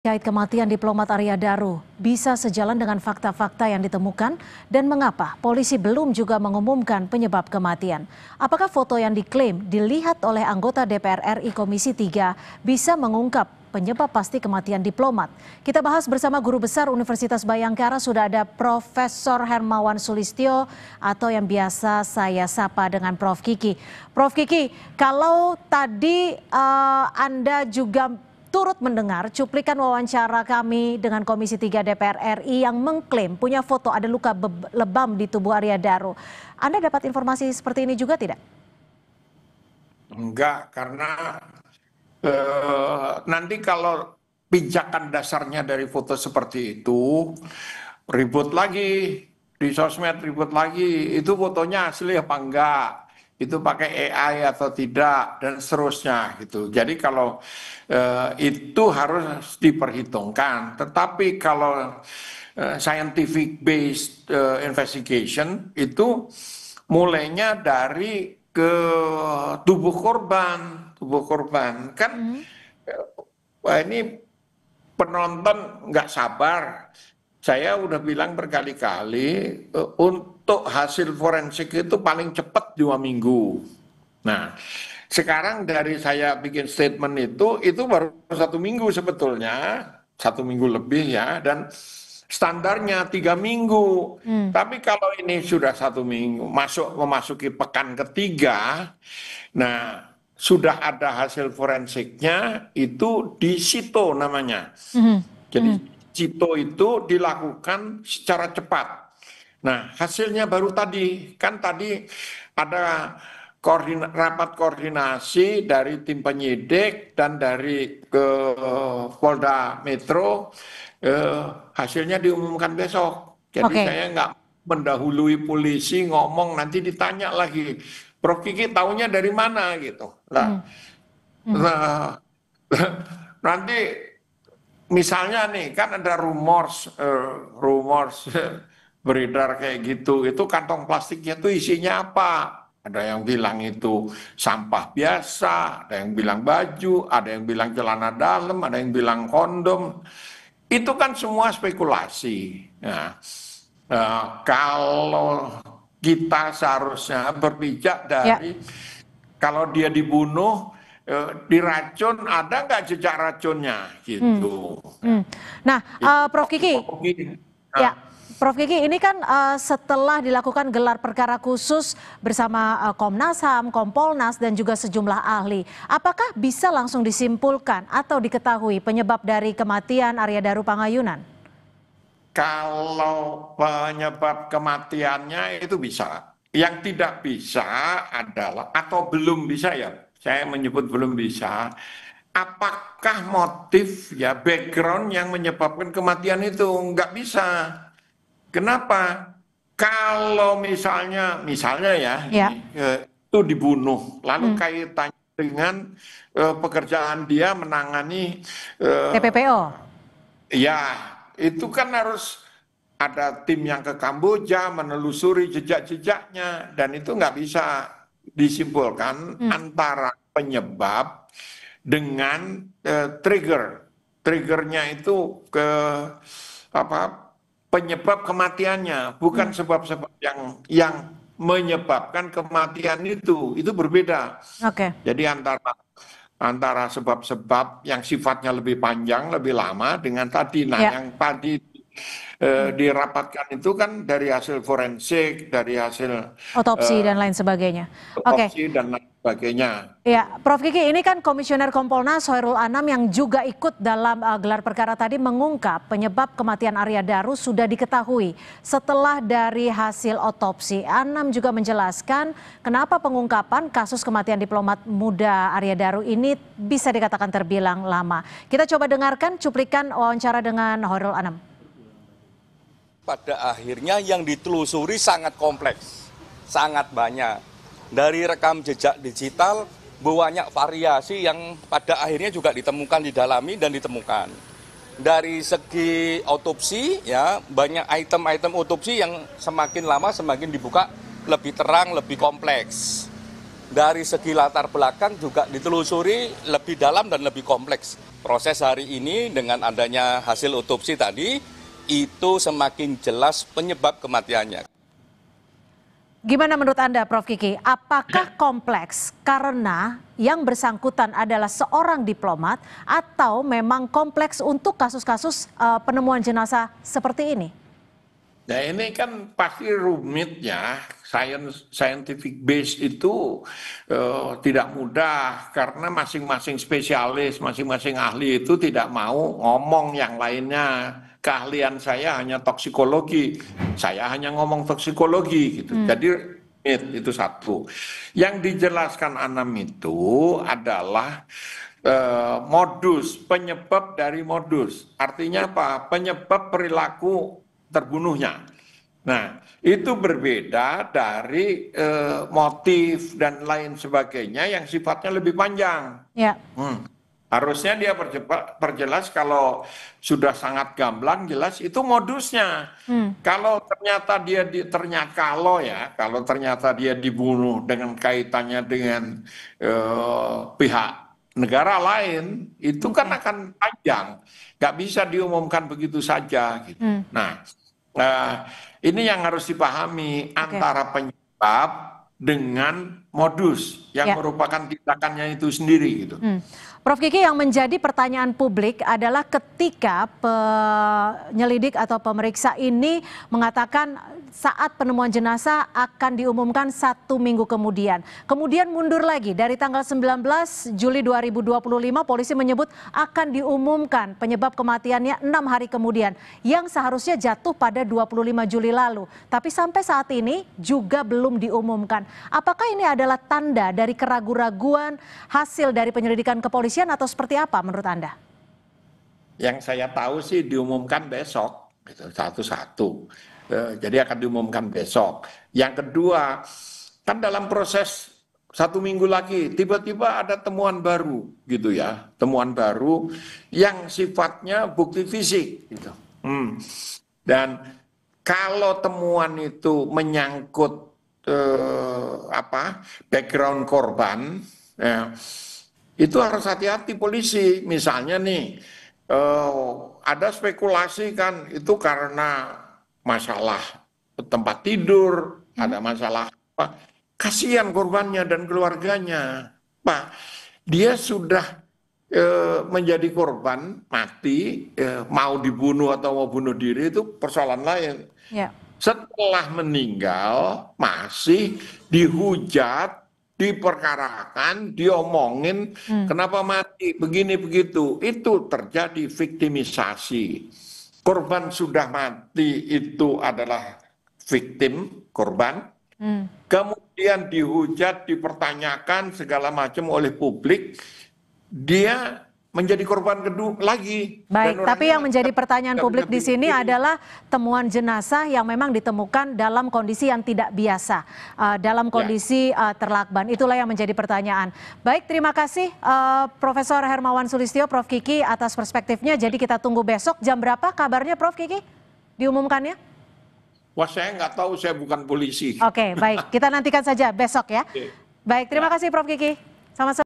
Terkait kematian diplomat Arya Daru bisa sejalan dengan fakta-fakta yang ditemukan dan mengapa polisi belum juga mengumumkan penyebab kematian. Apakah foto yang diklaim dilihat oleh anggota DPR RI Komisi 3 bisa mengungkap penyebab pasti kematian diplomat? Kita bahas bersama Guru Besar Universitas Bhayangkara, sudah ada Profesor Hermawan Sulistyo atau yang biasa saya sapa dengan Prof. Kiki. Prof. Kiki, kalau tadi Anda juga turut mendengar cuplikan wawancara kami dengan Komisi 3 DPR RI yang mengklaim punya foto ada luka lebam di tubuh Arya Daru. Anda dapat informasi seperti ini juga tidak? Enggak, karena nanti kalau pijakan dasarnya dari foto seperti itu, ribut lagi di sosmed, ribut lagi, itu fotonya asli apa enggak? Itu pakai AI atau tidak, dan seterusnya gitu. Jadi kalau itu harus diperhitungkan. Tetapi kalau scientific based investigation itu mulainya dari ke tubuh korban kan. Wah, ini penonton nggak sabar. Saya udah bilang berkali-kali untuk hasil forensik itu paling cepat 2 minggu. Nah, sekarang dari saya bikin statement itu baru 1 minggu sebetulnya, 1 minggu lebih ya, dan standarnya 3 minggu. Tapi kalau ini sudah 1 minggu, memasuki pekan ketiga, nah sudah ada hasil forensiknya, itu di sito namanya. Jadi sito itu dilakukan secara cepat. Nah, hasilnya baru tadi, kan tadi ada rapat koordinasi dari tim penyidik dan dari Polda Metro, hasilnya diumumkan besok. Jadi saya nggak mendahului polisi ngomong, nanti ditanya lagi, Prof. Kiki taunya dari mana gitu. Nah, nanti misalnya nih kan ada rumors beredar kayak gitu, itu kantong plastiknya tuh isinya apa? Ada yang bilang itu sampah biasa, ada yang bilang baju, ada yang bilang celana dalam, ada yang bilang kondom. Itu kan semua spekulasi. Nah, kalau kita seharusnya berpijak dari kalau dia dibunuh, diracun, ada nggak jejak racunnya gitu. Nah, Prof. Kiki, ya, Prof. Kiki, ini kan setelah dilakukan gelar perkara khusus bersama Komnas HAM, Kompolnas, dan juga sejumlah ahli, apakah bisa langsung disimpulkan atau diketahui penyebab dari kematian Arya Daru Pangayunan? Kalau penyebab kematiannya itu bisa. Yang tidak bisa adalah, atau belum bisa ya, saya menyebut belum bisa, apakah motif ya background yang menyebabkan kematian itu? Nggak bisa. Kenapa? Kalau misalnya ya, itu dibunuh, lalu kaitannya dengan pekerjaan dia menangani TPPO. Ya, itu kan harus ada tim yang ke Kamboja menelusuri jejak-jejaknya, dan itu nggak bisa disimpulkan antara penyebab dengan trigger. Triggernya itu ke penyebab kematiannya, bukan sebab-sebab yang menyebabkan kematian itu berbeda. Jadi antara sebab-sebab yang sifatnya lebih panjang, lebih lama dengan tadi. Nah, yang tadi dirapatkan itu kan dari hasil forensik, dari hasil otopsi dan lain sebagainya. Otopsi dan lain sebagainya. Ya, Prof. Kiki, ini kan Komisioner Kompolnas Hoirul Anam yang juga ikut dalam gelar perkara tadi mengungkap penyebab kematian Arya Daru sudah diketahui setelah dari hasil otopsi. Anam juga menjelaskan kenapa pengungkapan kasus kematian diplomat muda Arya Daru ini bisa dikatakan terbilang lama. Kita coba dengarkan cuplikan wawancara dengan Hoirul Anam. Pada akhirnya yang ditelusuri sangat kompleks, sangat banyak. Dari rekam jejak digital, banyak variasi yang pada akhirnya juga ditemukan, didalami dan ditemukan. Dari segi otopsi, ya banyak item-item otopsi yang semakin lama semakin dibuka lebih terang, lebih kompleks. Dari segi latar belakang juga ditelusuri lebih dalam dan lebih kompleks. Proses hari ini dengan adanya hasil otopsi tadi, itu semakin jelas penyebab kematiannya. Gimana menurut Anda, Prof. Kiki? Apakah kompleks karena yang bersangkutan adalah seorang diplomat atau memang kompleks untuk kasus-kasus penemuan jenazah seperti ini? Nah ini kan pasti rumit ya, scientific base itu tidak mudah karena masing-masing spesialis, masing-masing ahli itu tidak mau ngomong yang lainnya. Keahlian saya hanya toksikologi, saya hanya ngomong toksikologi gitu. Jadi itu satu. Yang dijelaskan Anam itu adalah modus, penyebab dari modus. Artinya apa? Penyebab perilaku terbunuhnya. Nah, itu berbeda dari motif dan lain sebagainya yang sifatnya lebih panjang. Ya. Harusnya dia perjelas kalau sudah sangat gamblang jelas itu modusnya. Kalau ternyata kalau ternyata dia dibunuh dengan kaitannya dengan pihak negara lain, itu kan akan panjang, nggak bisa diumumkan begitu saja. Gitu. Nah, ini yang harus dipahami antara penyebab dengan modus yang merupakan tindakannya itu sendiri. Gitu. Prof. Kiki, yang menjadi pertanyaan publik adalah ketika penyelidik atau pemeriksa ini mengatakan saat penemuan jenazah akan diumumkan 1 minggu kemudian. Kemudian mundur lagi dari tanggal 19 Juli 2025 polisi menyebut akan diumumkan penyebab kematiannya 6 hari kemudian yang seharusnya jatuh pada 25 Juli lalu. Tapi sampai saat ini juga belum diumumkan. Apakah ini adalah tanda dari keraguan-raguan hasil dari penyelidikan kepolisian atau seperti apa menurut Anda? Yang saya tahu sih diumumkan besok, gitu, satu-satu. Jadi akan diumumkan besok. Yang kedua, kan dalam proses 1 minggu lagi, tiba-tiba ada temuan baru, gitu ya, temuan baru yang sifatnya bukti fisik, gitu. Dan kalau temuan itu menyangkut background korban, itu harus hati-hati polisi. Misalnya nih, ada spekulasi kan itu karena masalah tempat tidur, ada masalah apa. Kasihan korbannya dan keluarganya. Pak, dia sudah menjadi korban, mati, mau dibunuh atau mau bunuh diri itu persoalan lain. Ya. Setelah meninggal masih dihujat, diperkarakan, diomongin kenapa mati, begini begitu. Itu terjadi viktimisasi. Korban sudah mati itu adalah victim, korban. Kemudian dihujat, dipertanyakan segala macam oleh publik. Dia menjadi korban kedua lagi. Baik, tapi yang menjadi pertanyaan publik di sini adalah temuan jenazah yang memang ditemukan dalam kondisi yang tidak biasa, dalam kondisi terlakban. Itulah yang menjadi pertanyaan. Baik, terima kasih Profesor Hermawan Sulistyo, Prof. Kiki atas perspektifnya. Jadi kita tunggu besok jam berapa kabarnya Prof. Kiki diumumkannya? Wah, saya nggak tahu, saya bukan polisi. Oke, baik. Kita nantikan saja besok ya. Baik, terima kasih Prof. Kiki. Sama-sama.